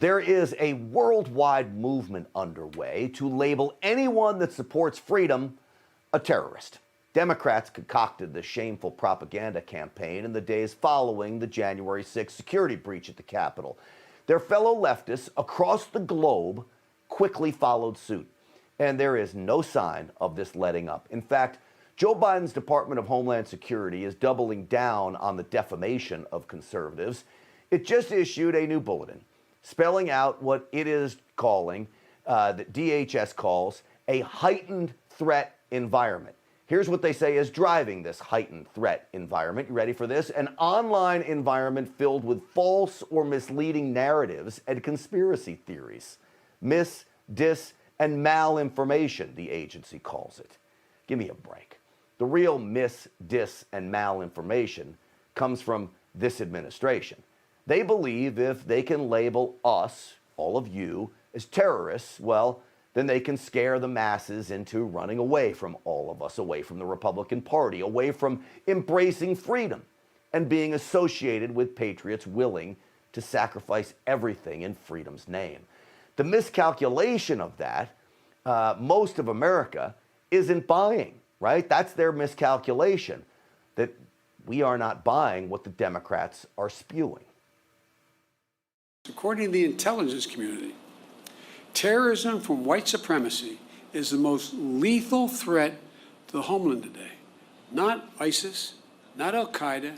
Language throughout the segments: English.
There is a worldwide movement underway to label anyone that supports freedom a terrorist. Democrats concocted the shameful propaganda campaign in the days following the January 6th security breach at the Capitol. Their fellow leftists across the globe quickly followed suit, and there is no sign of this letting up. In fact, Joe Biden's Department of Homeland Security is doubling down on the defamation of conservatives. It just issued a new bulletin spelling out what it is calling, that DHS calls, a heightened threat environment. Here's what they say is driving this heightened threat environment. You ready for this? An online environment filled with false or misleading narratives and conspiracy theories. Mis, dis, and malinformation, the agency calls it. Give me a break. The real mis, dis, and malinformation comes from this administration. They believe if they can label us, all of you, as terrorists, well, then they can scare the masses into running away from all of us, away from the Republican Party, away from embracing freedom and being associated with patriots willing to sacrifice everything in freedom's name. The miscalculation of that, most of America isn't buying, right? That's their miscalculation, that we are not buying what the Democrats are spewing. According to the intelligence community, terrorism from white supremacy is the most lethal threat to the homeland today. Not ISIS, not Al-Qaeda,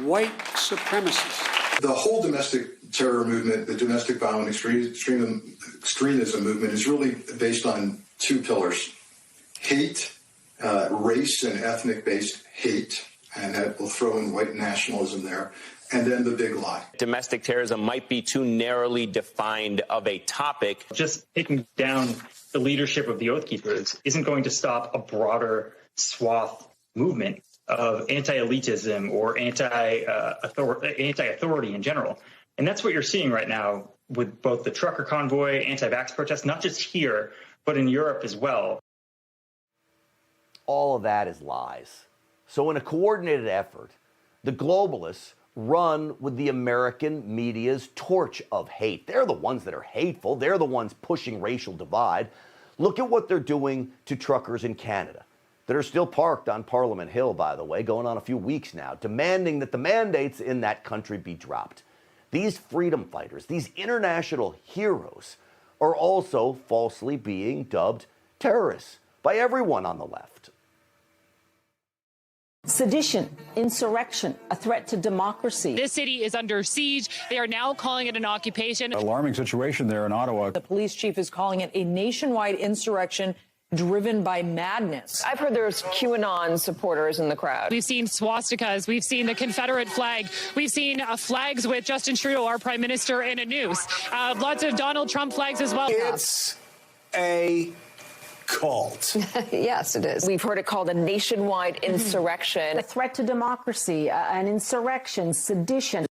white supremacists. The whole domestic terror movement, the domestic violent extremism movement is really based on two pillars: hate, race and ethnic-based hate, and that will throw in white nationalism there. And then the big lie. Domestic terrorism might be too narrowly defined of a topic. Just taking down the leadership of the Oath Keepers isn't going to stop a broader swath movement of anti-elitism or anti-authority in general. And that's what you're seeing right now with both the trucker convoy, anti-vax protests, not just here, but in Europe as well. All of that is lies. So in a coordinated effort, the globalists run with the American media's torch of hate. They're the ones that are hateful. They're the ones pushing racial divide. Look at what they're doing to truckers in Canada that are still parked on Parliament Hill, by the way, going on a few weeks now, demanding that the mandates in that country be dropped. These freedom fighters, these international heroes, are also falsely being dubbed terrorists by everyone on the left. Sedition, insurrection, a threat to democracy. This city is under siege. They are now calling it an occupation. Alarming situation there in Ottawa. The police chief is calling it a nationwide insurrection driven by madness. I've heard there's QAnon supporters in the crowd. We've seen swastikas. We've seen the Confederate flag. We've seen flags with Justin Trudeau, our prime minister, in a noose. Lots of Donald Trump flags as well. It's a cult. Yes, it is. We've heard it called a nationwide insurrection. A threat to democracy, an insurrection, sedition.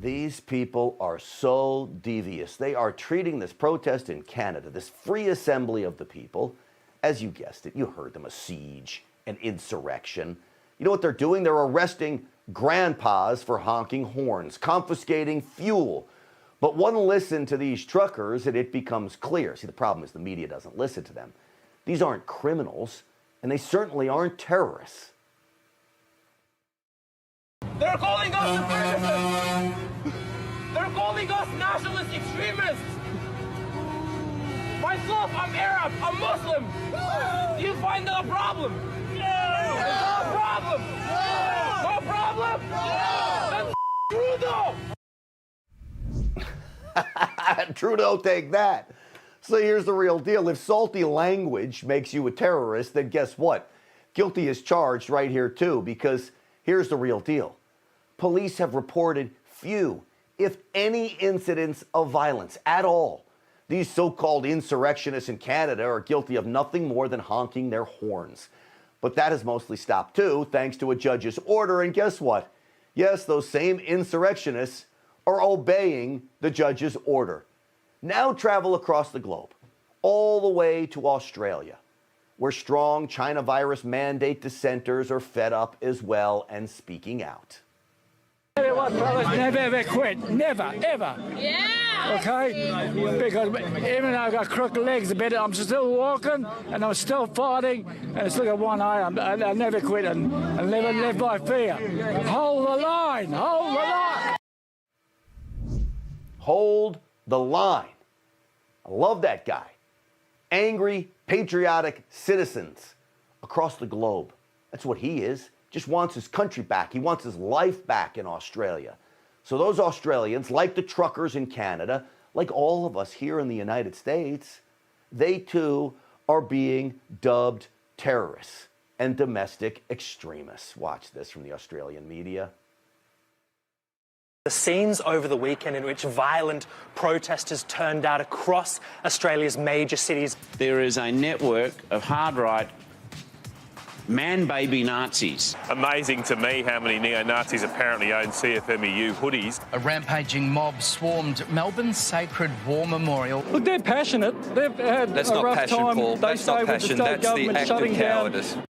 These people are so devious. They are treating this protest in Canada, this free assembly of the people, as you guessed it, you heard them, a siege, an insurrection. You know what they're doing? They're arresting grandpas for honking horns, confiscating fuel. But one listen to these truckers and it becomes clear. See, the problem is the media doesn't listen to them. These aren't criminals, and they certainly aren't terrorists. They're calling us terrorists. They're calling us nationalist extremists. Myself, I'm Arab, I'm Muslim. Do you find that a problem? No! No problem! No problem? Then Trudeau! Trudeau, take that. So here's the real deal. If salty language makes you a terrorist, then guess what? Guilty is charged right here too, because here's the real deal. Police have reported few, if any, incidents of violence at all. These so-called insurrectionists in Canada are guilty of nothing more than honking their horns. But that has mostly stopped too, thanks to a judge's order. And guess what? Yes, those same insurrectionists are obeying the judge's order. Now travel across the globe, all the way to Australia, where strong China virus mandate dissenters are fed up as well and speaking out. We you what, fellas, never ever quit. Never, ever. Yeah. Okay? Because even though I've got crooked legs a bit, I'm still walking and I'm still fighting. And it's like a one eye. I never quit and never live by fear. Hold the line. Hold the line. Hold the line. I love that guy. Angry, patriotic citizens across the globe. That's what he is. Just wants his country back. He wants his life back in Australia. So those Australians, like the truckers in Canada, like all of us here in the United States, they too are being dubbed terrorists and domestic extremists. Watch this from the Australian media. The scenes over the weekend in which violent protesters turned out across Australia's major cities. There is a network of hard-right man-baby Nazis. Amazing to me how many neo-Nazis apparently own CFMEU hoodies. A rampaging mob swarmed Melbourne's Sacred War Memorial. Look, they're passionate. They've had That's a not rough passion, time. Paul. They That's say not with the passion. state That's the government act shutting of cowardice. down.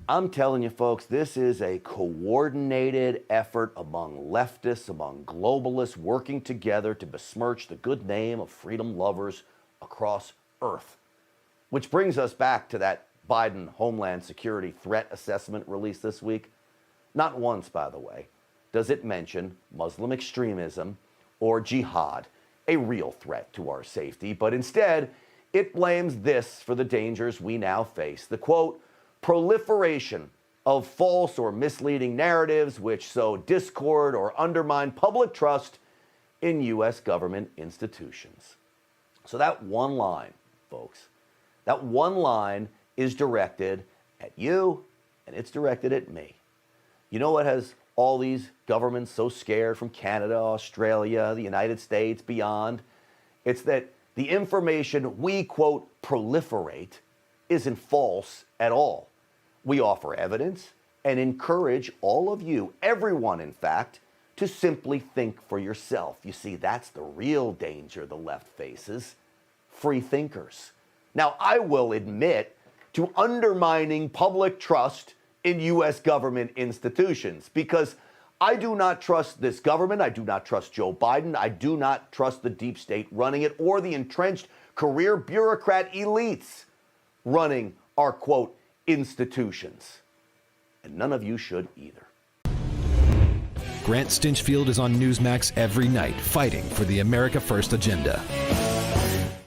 I'm telling you, folks, this is a coordinated effort among leftists, among globalists, working together to besmirch the good name of freedom lovers across Earth. Which brings us back to that Biden Homeland Security threat assessment released this week. Not once, by the way, does it mention Muslim extremism or jihad, a real threat to our safety, but instead it blames this for the dangers we now face. The quote, proliferation of false or misleading narratives which sow discord or undermine public trust in U.S. government institutions. So that one line, folks, that one line is directed at you and it's directed at me. You know what has all these governments so scared from Canada, Australia, the United States, beyond? It's that the information we, quote, proliferate isn't false at all. We offer evidence and encourage all of you, everyone in fact, to simply think for yourself. You see, that's the real danger the left faces. Free thinkers. Now, I will admit to undermining public trust in U.S. government institutions because I do not trust this government. I do not trust Joe Biden. I do not trust the deep state running it or the entrenched career bureaucrat elites running our, quote, institutions. And none of you should either. Grant Stinchfield is on Newsmax every night, fighting for the America First agenda.